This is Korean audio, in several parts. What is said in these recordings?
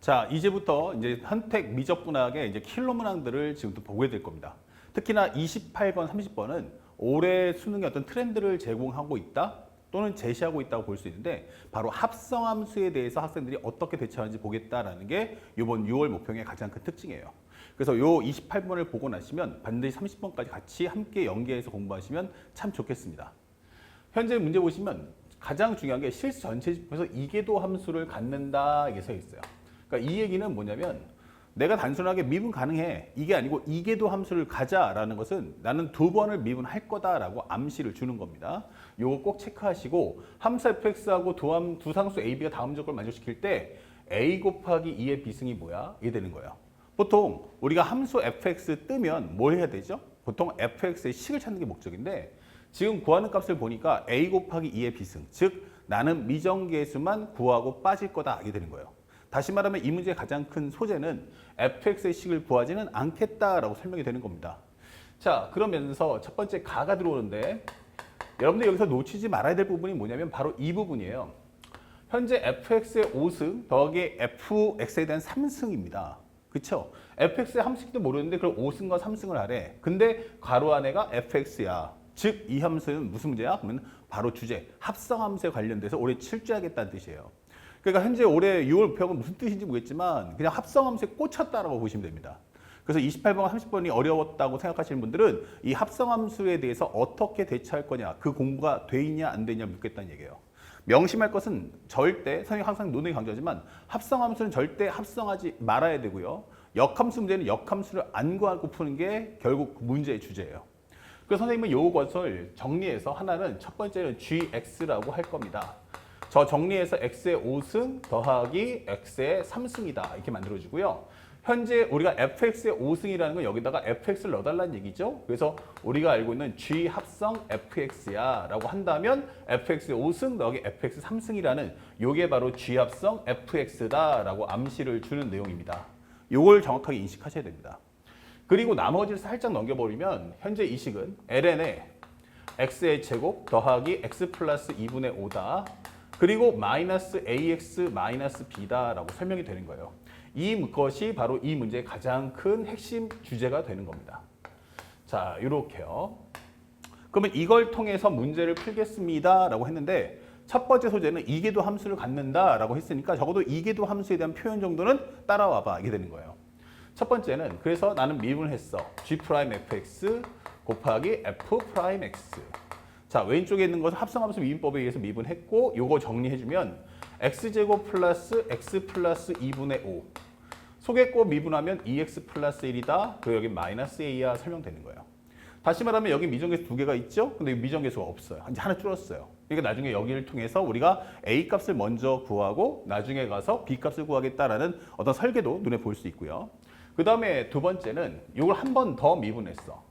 자, 이제부터 이제 선택 미적분학의 이제 킬러 문항들을 지금부터 보게 될 겁니다. 특히나 28번, 30번은 올해 수능의 어떤 트렌드를 제공하고 있다 또는 제시하고 있다고 볼 수 있는데 바로 합성함수에 대해서 학생들이 어떻게 대처하는지 보겠다라는 게 이번 6월 모평의 가장 큰 특징이에요. 그래서 요 28번을 보고 나시면 반드시 30번까지 같이 함께 연계해서 공부하시면 참 좋겠습니다. 현재 문제 보시면 가장 중요한 게 실수 전체 집에서 이계도 함수를 갖는다 이게 써 있어요. 그러니까 이 얘기는 뭐냐면 내가 단순하게 미분 가능해 이게 아니고 이계도 함수를 가자라는 것은 나는 2번을 미분할 거다라고 암시를 주는 겁니다. 요거 꼭 체크하시고 함수 fx하고 두 상수 a, b가 다음 조건을 만족시킬 때 a 곱하기 2의 비승이 뭐야? 이게 되는 거예요. 보통 우리가 함수 fx 뜨면 뭘 해야 되죠? 보통 fx의 식을 찾는 게 목적인데 지금 구하는 값을 보니까 a 곱하기 2의 비승, 즉 나는 미정계수만 구하고 빠질 거다 이게 되는 거예요. 다시 말하면 이 문제의 가장 큰 소재는 fx의 식을 구하지는 않겠다라고 설명이 되는 겁니다. 자, 그러면서 첫 번째 가가 들어오는데 여러분들 여기서 놓치지 말아야 될 부분이 뭐냐면 바로 이 부분이에요. 현재 fx의 5승 더하기 fx에 대한 3승입니다. 그쵸? fx의 함수도 모르는데 그럼 5승과 3승을 하래. 근데 괄호 안에가 fx야. 즉 이 함수는 무슨 문제야? 그러면 바로 주제, 합성함수에 관련돼서 올해 출제하겠다는 뜻이에요. 그러니까 현재 올해 6월 모평은 무슨 뜻인지 모르겠지만 그냥 합성함수에 꽂혔다라고 보시면 됩니다. 그래서 28번과 30번이 어려웠다고 생각하시는 분들은 이 합성함수에 대해서 어떻게 대처할 거냐, 그 공부가 돼 있냐 안 되냐 묻겠다는 얘기예요. 명심할 것은 절대, 선생님이 항상 논의 강조하지만 합성함수는 절대 합성하지 말아야 되고요. 역함수 문제는 역함수를 안 구하고 푸는 게 결국 문제의 주제예요. 그래서 선생님은 이것을 정리해서 하나는 첫 번째는 gx라고 할 겁니다. 저 정리해서 x의 5승 더하기 x의 3승이다 이렇게 만들어주고요. 현재 우리가 fx의 5승이라는 건 여기다가 fx를 넣어달라는 얘기죠. 그래서 우리가 알고 있는 g 합성 fx야 라고 한다면 fx의 5승 더하기 fx 3승이라는 요게 바로 g 합성 fx다 라고 암시를 주는 내용입니다. 요걸 정확하게 인식하셔야 됩니다. 그리고 나머지를 살짝 넘겨버리면 현재 이 식은 ln의 x의 제곱 더하기 x 플러스 2분의 5다. 그리고 마이너스 ax 마이너스 b다라고 설명이 되는 거예요. 이것이 바로 이 문제의 가장 큰 핵심 주제가 되는 겁니다. 자, 이렇게요. 그러면 이걸 통해서 문제를 풀겠습니다라고 했는데 첫 번째 소재는 이계도 함수를 갖는다라고 했으니까 적어도 이계도 함수에 대한 표현 정도는 따라와봐 이게 되는 거예요. 첫 번째는 그래서 나는 미분을 했어. g'(fx) 곱하기 f'(x). 자, 왼쪽에 있는 것은 합성함수 미분법에 의해서 미분했고 요거 정리해주면 x제곱 플러스 x 플러스 2분의 5 속에 거 미분하면 2x 플러스 1이다. 그리고 여기 마이너스 a야 설명되는 거예요. 다시 말하면 여기 미정계수 두 개가 있죠? 근데 미정계수가 없어요. 이제 하나 줄었어요. 그러니까 나중에 여기를 통해서 우리가 a 값을 먼저 구하고 나중에 가서 b 값을 구하겠다라는 어떤 설계도 눈에 볼 수 있고요. 그 다음에 두 번째는 이걸 한 번 더 미분했어.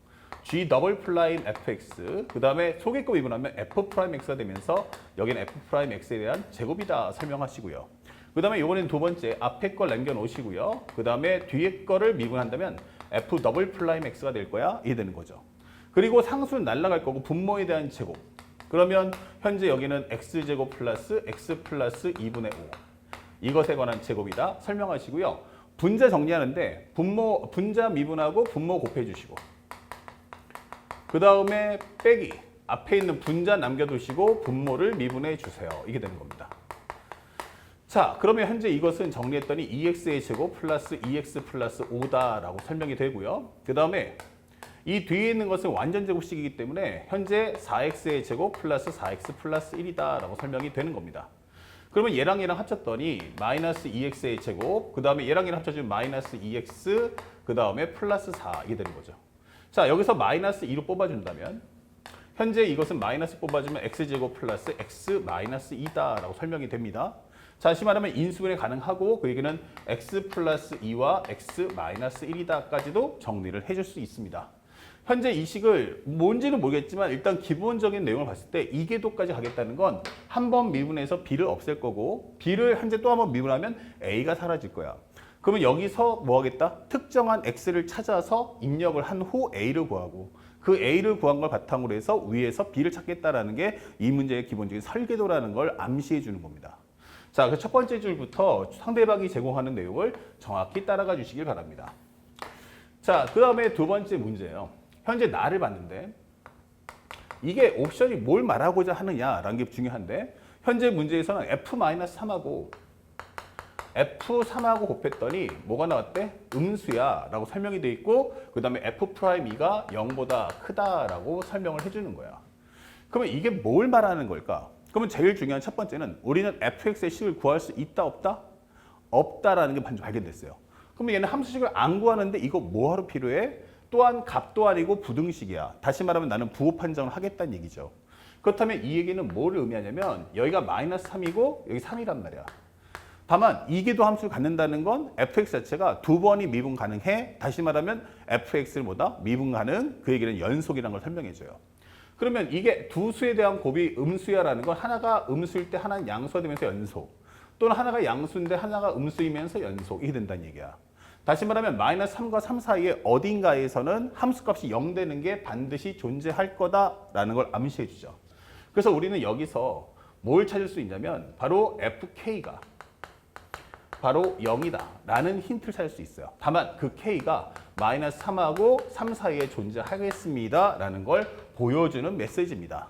g 더블 프라임 fx 그 다음에 속에 거 미분하면 f 프라임 x가 되면서 여기는 f 프라임 x에 대한 제곱이다 설명하시고요. 그 다음에 이번엔 두 번째 앞에 걸 남겨놓으시고요. 그 다음에 뒤에 거를 미분한다면 f 더블 프라임 x가 될 거야 이게 되는 거죠. 그리고 상수는 날라갈 거고 분모에 대한 제곱. 그러면 현재 여기는 x제곱 플러스 x 플러스 2분의 5 이것에 관한 제곱이다 설명하시고요. 분자 정리하는데 분자 미분하고 분모 곱해주시고 그 다음에 빼기 앞에 있는 분자 남겨두시고 분모를 미분해 주세요. 이게 되는 겁니다. 자, 그러면 현재 이것은 정리했더니 2x의 제곱 플러스 2x 플러스 5다라고 설명이 되고요. 그 다음에 이 뒤에 있는 것은 완전 제곱식이기 때문에 현재 4x의 제곱 플러스 4x 플러스 1이다라고 설명이 되는 겁니다. 그러면 얘랑 얘랑 합쳤더니 마이너스 2x의 제곱, 그 다음에 얘랑 얘랑 합쳐주면 마이너스 2x, 그 다음에 플러스 4 이게 되는 거죠. 자, 여기서 마이너스 2로 뽑아준다면 현재 이것은 마이너스 뽑아주면 x제곱 플러스 x 마이너스 2다라고 설명이 됩니다. 다시 말하면 인수분해 가능하고 그 얘기는 x 플러스 2와 x 마이너스 1이다까지도 정리를 해줄 수 있습니다. 현재 이 식을 뭔지는 모르겠지만 일단 기본적인 내용을 봤을 때 이계도까지 가겠다는 건 한 번 미분해서 b를 없앨 거고 b를 현재 또 한 번 미분하면 a가 사라질 거야. 그러면 여기서 뭐 하겠다? 특정한 x를 찾아서 입력을 한 후 a를 구하고 그 a를 구한 걸 바탕으로 해서 위에서 b를 찾겠다라는 게 이 문제의 기본적인 설계도라는 걸 암시해 주는 겁니다. 자, 그 첫 번째 줄부터 상대방이 제공하는 내용을 정확히 따라가 주시길 바랍니다. 자, 그 다음에 두 번째 문제예요. 현재 나를 봤는데 이게 옵션이 뭘 말하고자 하느냐라는 게 중요한데 현재 문제에서는 F-3하고 F3하고 곱했더니 뭐가 나왔대? 음수야 라고 설명이 돼 있고 그 다음에 F'2가 0보다 크다라고 설명을 해주는 거야. 그러면 이게 뭘 말하는 걸까? 그러면 제일 중요한 첫 번째는 우리는 fx의 식을 구할 수 있다 없다? 없다라는 게 먼저 발견됐어요. 그러면 얘는 함수식을 안 구하는데 이거 뭐하러 필요해? 또한 값도 아니고 부등식이야. 다시 말하면 나는 부호 판정을 하겠다는 얘기죠. 그렇다면 이 얘기는 뭐를 의미하냐면 여기가 -3이고 여기 3이란 말이야. 다만 이계도 함수를 갖는다는 건 fx 자체가 두 번이 미분 가능해. 다시 말하면 fx를 뭐다? 미분 가능. 그 얘기는 연속이라는 걸 설명해줘요. 그러면 이게 두 수에 대한 곱이 음수야라는 건 하나가 음수일 때 하나는 양수가 되면서 연속 또는 하나가 양수인데 하나가 음수이면서 연속 이게 된다는 얘기야. 다시 말하면 -3과 3 사이에 어딘가에서는 함수값이 0 되는 게 반드시 존재할 거다라는 걸 암시해 주죠. 그래서 우리는 여기서 뭘 찾을 수 있냐면 바로 fk가 바로 0이다 라는 힌트를 찾을 수 있어요. 다만 그 k가 -3하고 3 사이에 존재하겠습니다 라는 걸 보여주는 메시지입니다.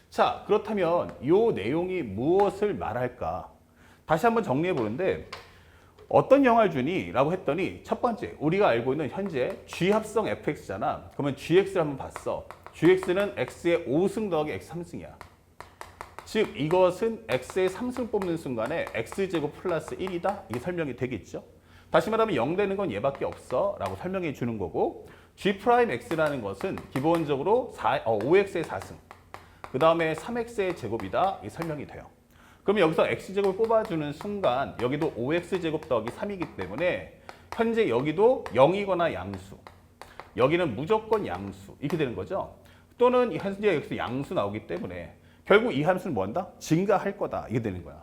자, 그렇다면 이 내용이 무엇을 말할까? 다시 한번 정리해 보는데 어떤 영화를 주니? 라고 했더니 첫 번째 우리가 알고 있는 현재 G합성 fx잖아. 그러면 gx를 한번 봤어. gx는 x의 5승 더하기 x 3승이야. 즉 이것은 x의 3승 뽑는 순간에 x제곱 플러스 1이다. 이게 설명이 되겠죠. 다시 말하면 0 되는 건 얘밖에 없어 라고 설명해 주는 거고 g'x라는 것은 기본적으로 5x의 4승 그 다음에 3x의 제곱이다. 이게 설명이 돼요. 그러면 여기서 x제곱을 뽑아주는 순간 여기도 5x제곱 더하기 3이기 때문에 현재 여기도 0이거나 양수 여기는 무조건 양수 이렇게 되는 거죠. 또는 현재 여기서 양수 나오기 때문에 결국 이 함수는 뭐 한다? 증가할 거다. 이게 되는 거야.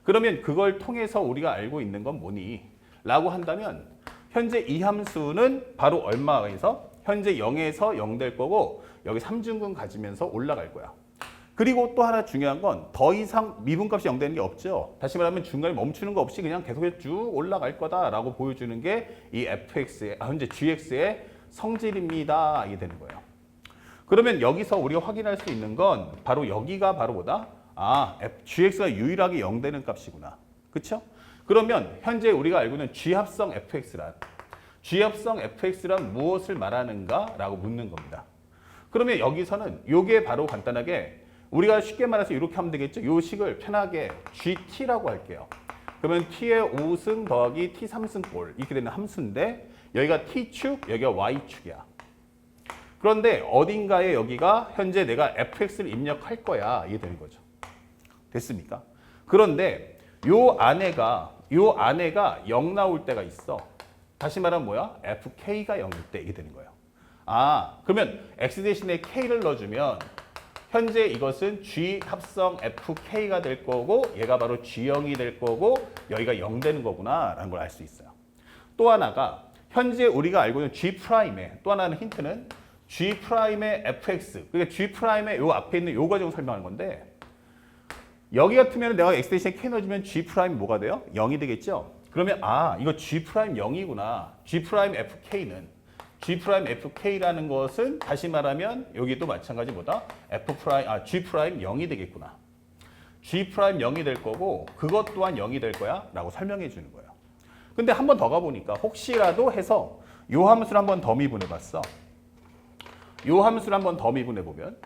그러면 그걸 통해서 우리가 알고 있는 건 뭐니? 라고 한다면 현재 이 함수는 바로 얼마에서? 현재 0에서 0 될 거고 여기 3중근 가지면서 올라갈 거야. 그리고 또 하나 중요한 건 더 이상 미분값이 0 되는 게 없죠. 다시 말하면 중간에 멈추는 거 없이 그냥 계속 쭉 올라갈 거다라고 보여주는 게 이 fx의 현재 gx의 성질입니다. 이게 되는 거예요. 그러면 여기서 우리가 확인할 수 있는 건 바로 여기가 바로 뭐다? gx가 유일하게 0 되는 값이구나. 그렇죠? 그러면 현재 우리가 알고 있는 g합성 fx란 무엇을 말하는가? 라고 묻는 겁니다. 그러면 여기서는 이게 바로 간단하게 우리가 쉽게 말해서 이렇게 하면 되겠죠? 이 식을 편하게 GT라고 할게요. 그러면 T의 5승 더하기 T 3승꼴 이렇게 되는 함수인데 여기가 T축, 여기가 Y축이야. 그런데 어딘가에 여기가 현재 내가 fx를 입력할 거야. 이게 되는 거죠. 됐습니까? 그런데 요 안에가 0 나올 때가 있어. 다시 말하면 뭐야? fk가 0일 때 이게 되는 거예요. 그러면 x 대신에 k를 넣어주면 현재 이것은 G 합성 FK가 될 거고 얘가 바로 G0이 될 거고 여기가 0 되는 거구나 라는 걸 알 수 있어요. 또 하나가 현재 우리가 알고 있는 G'의 또 하나는 힌트는 G'의 FX 그러니까 G'의 요 앞에 있는 요 과정을 설명하는 건데 여기 같으면 내가 X 대신에 K 넣어주면 G' 뭐가 돼요? 0이 되겠죠? 그러면 이거 G' 0이구나. G' FK는 G' FK라는 것은 다시 말하면 여기도 마찬가지 뭐다? G' 0이 되겠구나. G' 0이 될 거고 그것 또한 0이 될 거야 라고 설명해 주는 거예요. 근데 한 번 더 가보니까 혹시라도 해서 요 함수를 한 번 더 미분해 봤어. 요 함수를 한 번 더 미분해 보면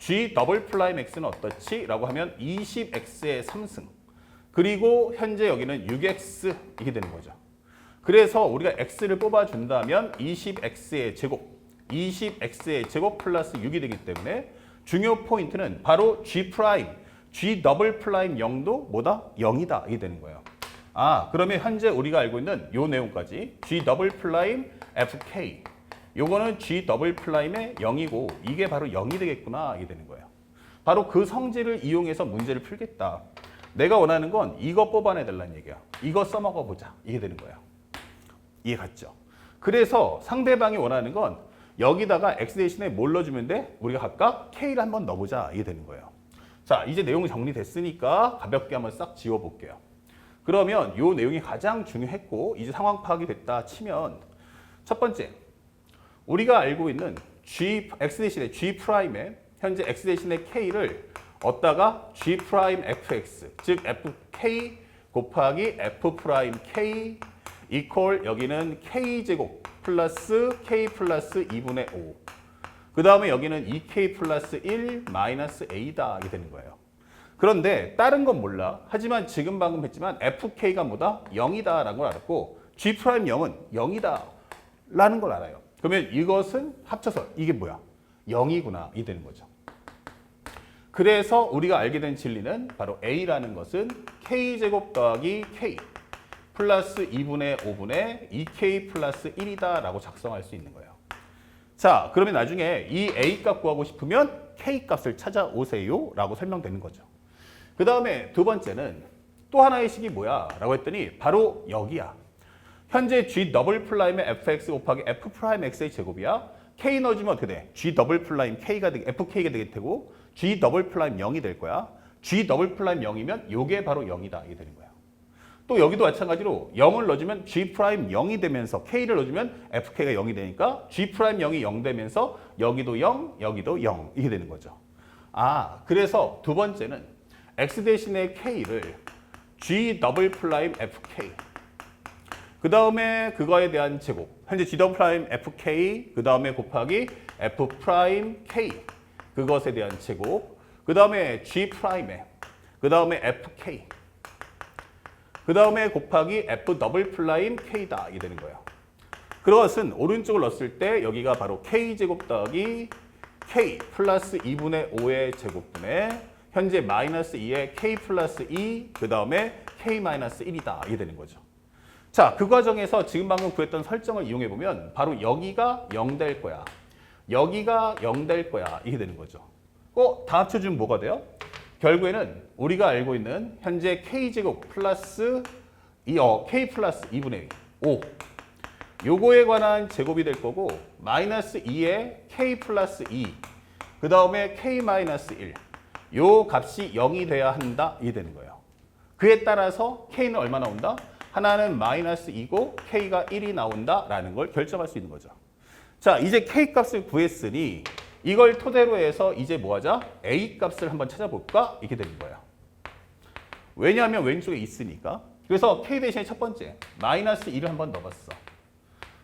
G'(x는) 어떻지? 라고 하면 20x의 3승 그리고 현재 여기는 6x 이게 되는 거죠. 그래서 우리가 x를 뽑아준다면 20x의 제곱 플러스 6이 되기 때문에 중요 포인트는 바로 G', G''0도 뭐다? 0이다. 이게 되는 거예요. 그러면 현재 우리가 알고 있는 요 내용까지 G'' FK 요거는 G''의 0이고 이게 바로 0이 되겠구나. 이게 되는 거예요. 바로 그 성질을 이용해서 문제를 풀겠다. 내가 원하는 건 이거 뽑아내달라는 얘기야. 이거 써먹어 보자. 이게 되는 거예요. 이해 갔죠? 그래서 상대방이 원하는 건 여기다가 x 대신에 뭘 넣어주면 돼? 우리가 각각 k를 한번 넣어보자. 이게 되는 거예요. 자, 이제 내용이 정리됐으니까 가볍게 한번 싹 지워볼게요. 그러면 이 내용이 가장 중요했고 이제 상황 파악이 됐다 치면 첫 번째, 우리가 알고 있는 x 대신에 g 프라임에 현재 x 대신에 k를 얻다가 g 프라임 fx, 즉 fk 곱하기 f 프라임 k 이퀄 여기는 k 제곱 플러스 k 플러스 2분의 5. 그 다음에 여기는 2k 플러스 1 마이너스 a다 이게 되는 거예요. 그런데 다른 건 몰라. 하지만 지금 방금 했지만 fk가 뭐다? 0이다 라는 걸 알았고 g 프라임 0은 0이다 라는 걸 알아요. 그러면 이것은 합쳐서 이게 뭐야? 0이구나 이 되는 거죠. 그래서 우리가 알게 된 진리는 바로 a라는 것은 k제곱 더하기 k 플러스 2분의 5분의 2k 플러스 1이다 라고 작성할 수 있는 거예요. 자, 그러면 나중에 이 a 값 구하고 싶으면 k 값을 찾아오세요 라고 설명되는 거죠. 그 다음에 두 번째는 또 하나의 식이 뭐야 라고 했더니 바로 여기야. 현재 g 더블 프라임의 fx 곱하기 f 프라임 x의 제곱이야. k 넣어주면 어떻게 돼? g 더블 프라임 k가 되게 fk가 되게 되고 g 더블 프라임 0이 될 거야. g 더블 프라임 0이면 요게 바로 0이다 이게 되는 거야. 또 여기도 마찬가지로 0을 넣어주면 g 프라임 0이 되면서 k를 넣어주면 fk가 0이 되니까 g 프라임 0이 0 되면서 여기도 0, 여기도 0 이게 되는 거죠. 아, 그래서 두 번째는 x 대신에 k를 g 더블 프라임 fk 그 다음에 그거에 대한 제곱 현재 g 더블 프라임 fk 그 다음에 곱하기 f 프라임 k 그것에 대한 제곱 그 다음에 g 프라임에 그 다음에 fk 그 다음에 곱하기 f 더블 프라임 k다 이게 되는 거예요. 그것은 오른쪽을 넣었을 때 여기가 바로 k 제곱 더하기 k 플러스 2분의 5의 제곱분의 현재 마이너스 2의 k 플러스 2 그 다음에 k 마이너스 1이다 이게 되는 거죠. 자, 그 과정에서 지금 방금 구했던 설정을 이용해 보면 바로 여기가 0 될 거야. 여기가 0 될 거야 이게 되는 거죠. 다 합쳐주면 뭐가 돼요? 결국에는 우리가 알고 있는 현재 k제곱 플러스 k 플러스 2분의 5 요거에 관한 제곱이 될 거고 마이너스 2의 k 플러스 2 그 다음에 k 마이너스 1 요 값이 0이 돼야 한다 이게 되는 거예요. 그에 따라서 k는 얼마 나온다? 하나는 마이너스 2고 k가 1이 나온다라는 걸 결정할 수 있는 거죠. 자, 이제 k 값을 구했으니 이걸 토대로 해서 이제 뭐 하자? a 값을 한번 찾아볼까? 이렇게 되는 거예요. 왜냐하면 왼쪽에 있으니까. 그래서 k 대신에 첫 번째 마이너스 2를 한번 넣어봤어.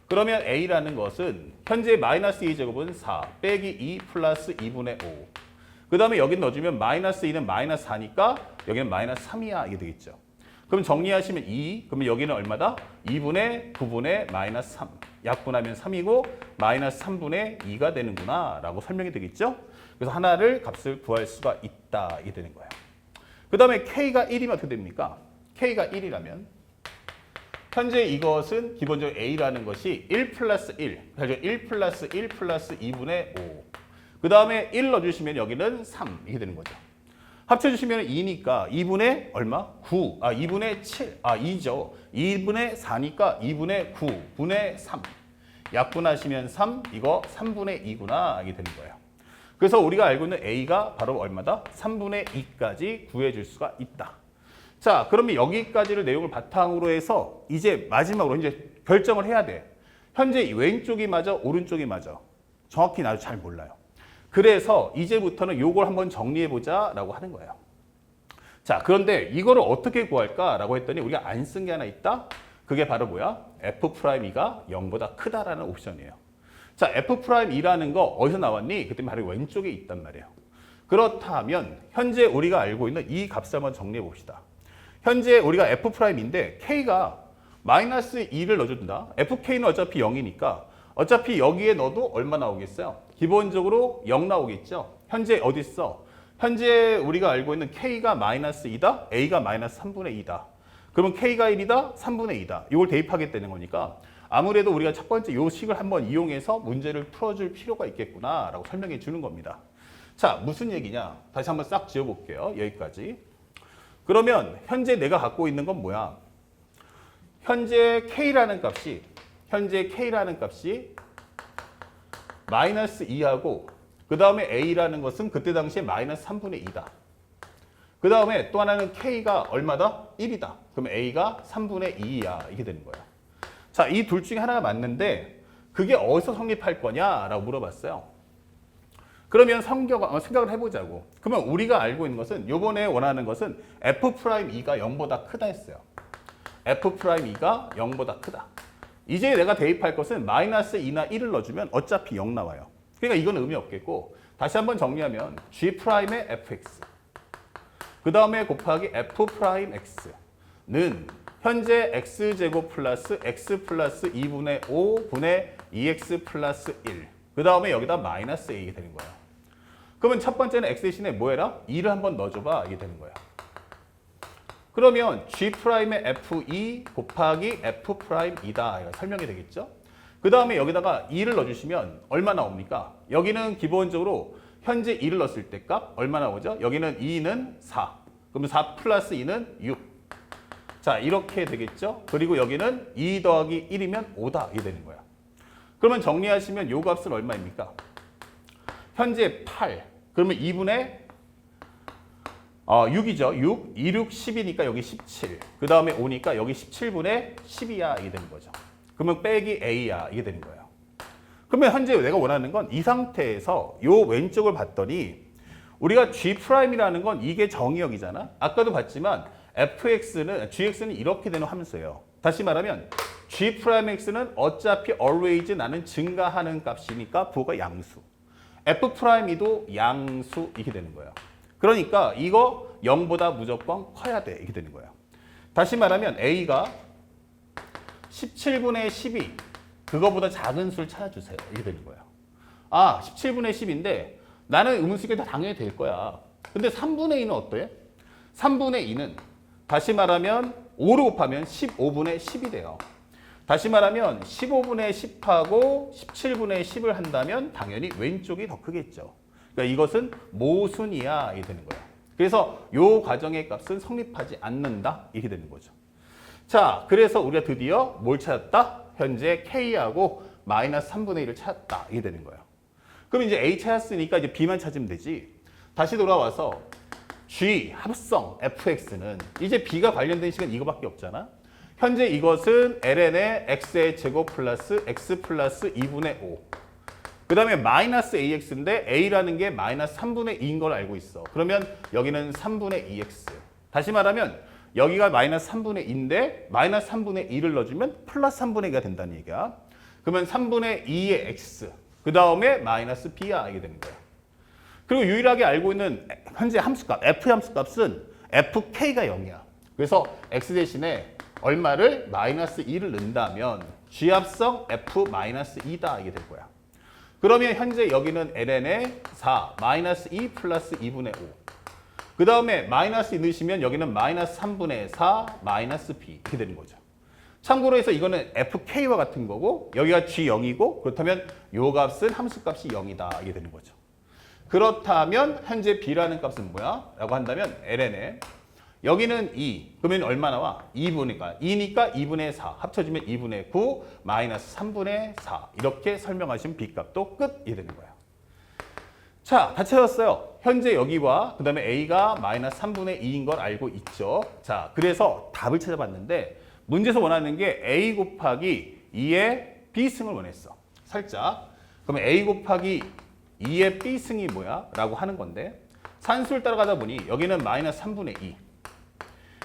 그러면 a라는 것은 현재 마이너스 2제곱은 4 빼기 2 플러스 2분의 5. 그 다음에 여기 넣어주면 마이너스 2는 마이너스 4니까 여기는 마이너스 3이야 이게 되겠죠. 그럼 정리하시면 2, 그러면 여기는 얼마다? 2분의 9분의 마이너스 3. 약분하면 3이고 마이너스 3분의 2가 되는구나 라고 설명이 되겠죠. 그래서 하나를 값을 구할 수가 있다 이게 되는 거예요. 그 다음에 k가 1이면 어떻게 됩니까? k가 1이라면 현재 이것은 기본적으로 a라는 것이 1 플러스 1, 그래서 1 플러스 1 플러스 2분의 5. 그 다음에 1 넣어주시면 여기는 3 이게 되는 거죠. 합쳐주시면 2니까 2분의 얼마? 9. 2분의 7. 2죠. 2분의 4니까 2분의 9분의 3. 약분하시면 3. 이거 3분의 2구나. 이게 되는 거예요. 그래서 우리가 알고 있는 A가 바로 얼마다? 3분의 2까지 구해줄 수가 있다. 자, 그러면 여기까지를 내용을 바탕으로 해서 이제 마지막으로 이제 결정을 해야 돼. 현재 왼쪽이 맞아? 오른쪽이 맞아? 정확히 나도 잘 몰라요. 그래서 이제부터는 요걸 한번 정리해보자 라고 하는 거예요. 자, 그런데 이거를 어떻게 구할까 라고 했더니 우리가 안 쓴 게 하나 있다? 그게 바로 뭐야? f'2가 0보다 크다라는 옵션이에요. 자, f'2라는 거 어디서 나왔니? 그때 바로 왼쪽에 있단 말이에요. 그렇다면 현재 우리가 알고 있는 이 값을 한번 정리해 봅시다. 현재 우리가 f'인데 k가 마이너스 2를 넣어준다. fk는 어차피 0이니까 어차피 여기에 넣어도 얼마 나오겠어요? 기본적으로 0 나오겠죠? 현재 어디 있어? 현재 우리가 알고 있는 k가 마이너스 2다, a가 마이너스 3분의 2다. 그러면 k가 1이다, 3분의 2다. 이걸 대입하겠다는 거니까 아무래도 우리가 첫 번째 요 식을 한번 이용해서 문제를 풀어줄 필요가 있겠구나라고 설명해 주는 겁니다. 자, 무슨 얘기냐? 다시 한번 싹 지어볼게요. 여기까지. 그러면 현재 내가 갖고 있는 건 뭐야? 현재 k라는 값이 마이너스 2하고 그 다음에 a라는 것은 그때 당시에 마이너스 3분의 2다. 그 다음에 또 하나는 K가 얼마다? 1이다. 그럼 A가 3분의 2이야. 이게 되는 거야. 자, 이 둘 중에 하나가 맞는데 그게 어디서 성립할 거냐라고 물어봤어요. 그러면 생각을 해보자고. 그러면 우리가 알고 있는 것은 요번에 원하는 것은 F'E가 0보다 크다 했어요. F'E가 0보다 크다. 이제 내가 대입할 것은 마이너스 2나 1을 넣어주면 어차피 0 나와요. 그러니까 이건 의미 없겠고 다시 한번 정리하면 G'의 fx 그 다음에 곱하기 F'X는 현재 x제곱 플러스 x 플러스 2분의 5분의 2x 플러스 1. 그 다음에 여기다 마이너스 a 되는 거야. 그러면 첫 번째는 x 대신에 뭐 해라? 2를 한번 넣어줘봐. 이게 되는 거야. 그러면 G'의 fe 곱하기 F'이다. 설명이 되겠죠? 그 다음에 여기다가 2를 넣어주시면 얼마 나옵니까? 여기는 기본적으로 현재 2를 넣었을 때 값 얼마 나오죠? 여기는 2는 4. 그러면 4 플러스 2는 6. 자, 이렇게 되겠죠? 그리고 여기는 2 더하기 1이면 5다. 이게 되는 거야. 그러면 정리하시면 요 값은 얼마입니까? 현재 8. 그러면 2분의 6이죠. 6. 2, 6, 10이니까 여기 17. 그 다음에 5니까 여기 17분의 10이야. 이게 되는 거죠. 그러면 빼기 A야. 이게 되는 거예요. 그러면 현재 내가 원하는 건 이 상태에서 요 왼쪽을 봤더니 우리가 G'이라는 건 이게 정의역이잖아. 아까도 봤지만 GX는 이렇게 되는 함수예요. 다시 말하면 G'X는 어차피 always 나는 증가하는 값이니까 부호가 양수. F'E도 양수 이렇게 되는 거예요. 그러니까 이거 0보다 무조건 커야 돼. 이렇게 되는 거예요. 다시 말하면 A가 17분의 12 그거보다 작은 수를 찾아주세요. 이렇게 되는 거예요. 17분의 10인데 나는 음수가 다 당연히 될 거야. 근데 3분의 2는 어때? 3분의 2는 다시 말하면 5로 곱하면 15분의 10이 돼요. 다시 말하면 15분의 10하고 17분의 10을 한다면 당연히 왼쪽이 더 크겠죠. 그러니까 이것은 모순이야. 이게 되는 거야. 그래서 이 과정의 값은 성립하지 않는다. 이렇게 되는 거죠. 자, 그래서 우리가 드디어 뭘 찾았다? 현재 K하고 마이너스 3분의 1을 찾았다. 이게 되는 거예요. 그럼 이제 A 찾았으니까 이제 B만 찾으면 되지. 다시 돌아와서 G 합성 fx는 이제 B가 관련된 식은 이거밖에 없잖아. 현재 이것은 ln의 x의 제곱 플러스 x 플러스 2분의 5. 그 다음에 마이너스 ax인데 a라는 게 마이너스 3분의 2인 걸 알고 있어. 그러면 여기는 3분의 2x. 다시 말하면 여기가 마이너스 3분의 2인데 마이너스 3분의 2를 넣어주면 플러스 3분의 2가 된다는 얘기야. 그러면 3분의 2의 x. 그 다음에 마이너스 b야. 이게 되는 거야. 그리고 유일하게 알고 있는 현재 함수값, f 함수값은 fk가 0이야. 그래서 x 대신에 얼마를 마이너스 2를 넣는다면 G합성 f-2다. 이게 될 거야. 그러면 현재 여기는 ln의 4, 마이너스 2 플러스 2분의 5. 그 다음에 마이너스 2 넣으시면 여기는 마이너스 3분의 4, 마이너스 b. 이렇게 되는 거죠. 참고로 해서 이거는 fk와 같은 거고 여기가 G0이고 그렇다면 요 값은 함수값이 0이다. 이게 되는 거죠. 그렇다면 현재 b라는 값은 뭐야? 라고 한다면 ln에 여기는 2. 그러면 얼마 나와? 2분이니까 2분의 4. 합쳐지면 2분의 9 마이너스 3분의 4. 이렇게 설명하시면 b값도 끝. 이 되는 거예요. 자, 다 찾았어요. 현재 여기와 그 다음에 a가 마이너스 3분의 2인 걸 알고 있죠. 자, 그래서 답을 찾아봤는데 문제에서 원하는 게 a 곱하기 2의 b승을 원했어. 살짝. 그러면 a 곱하기 2의 b승이 뭐야? 라고 하는 건데 산수를 따라가다 보니 여기는 마이너스 3분의 2.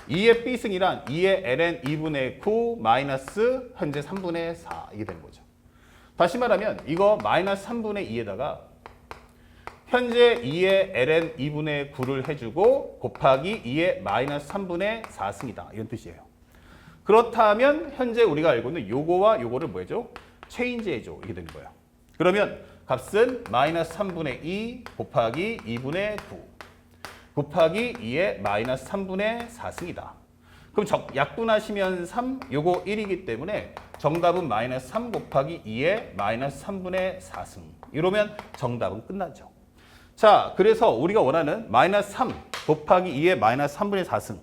2의 b승이란 2의 ln 2분의 9 마이너스 현재 3분의 4 이게 되는 거죠. 다시 말하면 이거 마이너스 3분의 2에다가 현재 2의 ln 2분의 9를 해주고 곱하기 2의 마이너스 3분의 4승이다. 이런 뜻이에요. 그렇다면 현재 우리가 알고 있는 요거와 요거를 뭐 해줘? 체인지 해줘. 이게 되는 거예요. 그러면 값은 마이너스 3분의 2 곱하기 2분의 9 곱하기 2의 마이너스 3분의 4승이다. 그럼 약분하시면 3, 요거 1이기 때문에 정답은 마이너스 3 곱하기 2의 마이너스 3분의 4승. 이러면 정답은 끝나죠. 자, 그래서 우리가 원하는 마이너스 3 곱하기 2의 마이너스 3분의 4승.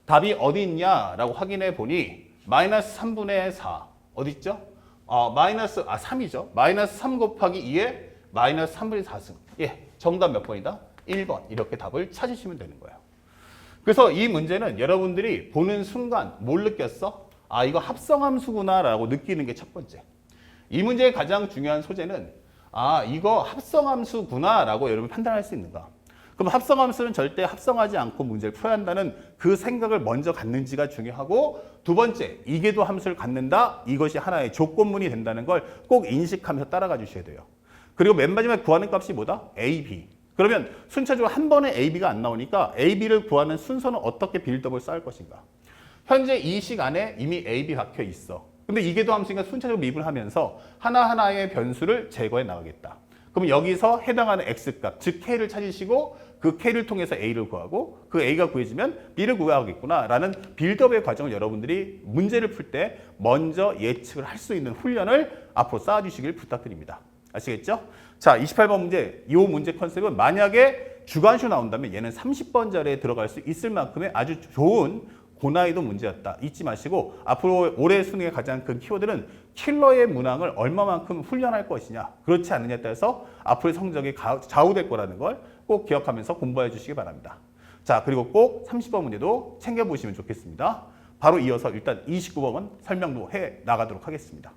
답이 어디 있냐라고 확인해 보니 마이너스 3분의 4. 어디 있죠? 3이죠. 마이너스 3 곱하기 2의 마이너스 3분의 4승. 예, 정답 몇 번이다? 1번. 이렇게 답을 찾으시면 되는 거예요. 그래서 이 문제는 여러분들이 보는 순간 뭘 느꼈어? 아, 이거 합성함수구나 라고 느끼는 게 첫 번째. 이 문제의 가장 중요한 소재는 아, 이거 합성함수구나 라고 여러분 판단할 수 있는가? 그럼 합성함수는 절대 합성하지 않고 문제를 풀어야 한다는 그 생각을 먼저 갖는지가 중요하고, 두 번째, 이계도 함수를 갖는다. 이것이 하나의 조건문이 된다는 걸 꼭 인식하면서 따라가 주셔야 돼요. 그리고 맨 마지막에 구하는 값이 뭐다? A, B. 그러면 순차적으로 한 번에 A, B가 안 나오니까 A, B를 구하는 순서는 어떻게 빌드업을 쌓을 것인가? 현재 이 식 안에 이미 A, B 박혀 있어. 근데 이계도 함수니까 순차적으로 미분을 하면서 하나하나의 변수를 제거해 나가겠다. 그럼 여기서 해당하는 X값, 즉 K를 찾으시고 그 K를 통해서 A를 구하고 그 A가 구해지면 B를 구하겠구나 라는 빌드업의 과정을 여러분들이 문제를 풀 때 먼저 예측을 할 수 있는 훈련을 앞으로 쌓아주시길 부탁드립니다. 아시겠죠? 자, 28번 문제. 이 문제 컨셉은 만약에 주관식 나온다면 얘는 30번 자리에 들어갈 수 있을 만큼의 아주 좋은 고난이도 문제였다. 잊지 마시고 앞으로 올해 수능의 가장 큰 키워드는 킬러의 문항을 얼마만큼 훈련할 것이냐, 그렇지 않느냐에 따라서 앞으로의 성적이 좌우될 거라는 걸 꼭 기억하면서 공부해 주시기 바랍니다. 자, 그리고 꼭 30번 문제도 챙겨보시면 좋겠습니다. 바로 이어서 일단 29번 설명도 해 나가도록 하겠습니다.